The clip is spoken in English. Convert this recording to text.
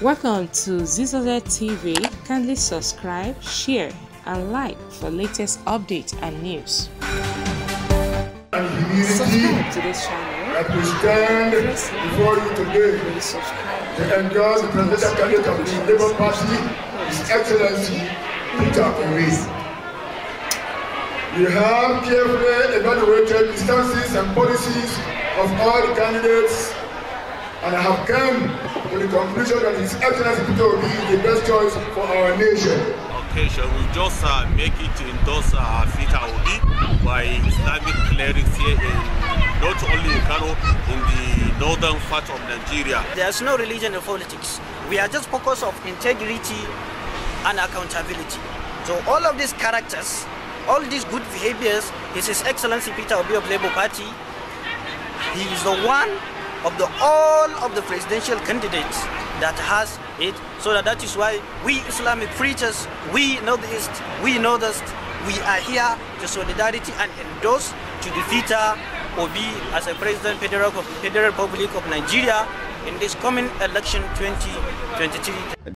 Welcome to Zisodel TV. Kindly subscribe, share, and like for latest updates and news. Subscribe to this channel. That we stand before you today to endorse the presidential candidate of the Labour Party, His Excellency Peter Obi. We have carefully evaluated the stances and policies of all the candidates, and I have come to the conclusion that His Excellency Peter Obi is the best choice for our nation. Occasion, we just make it to endorse Peter Obi by Islamic Clerics here in not only in Kano, in the northern part of Nigeria. There's no religion in politics. We are just focused on integrity and accountability. So all of these characters, all these good behaviors, is His Excellency Peter Obi of Labour Party. He is the one of all of the presidential candidates that has it. So that is why we Islamic preachers, we know the East, we know the East, we are here to solidarity and endorse to defeat Obi as a President Federal Republic of Nigeria in this coming election 2023.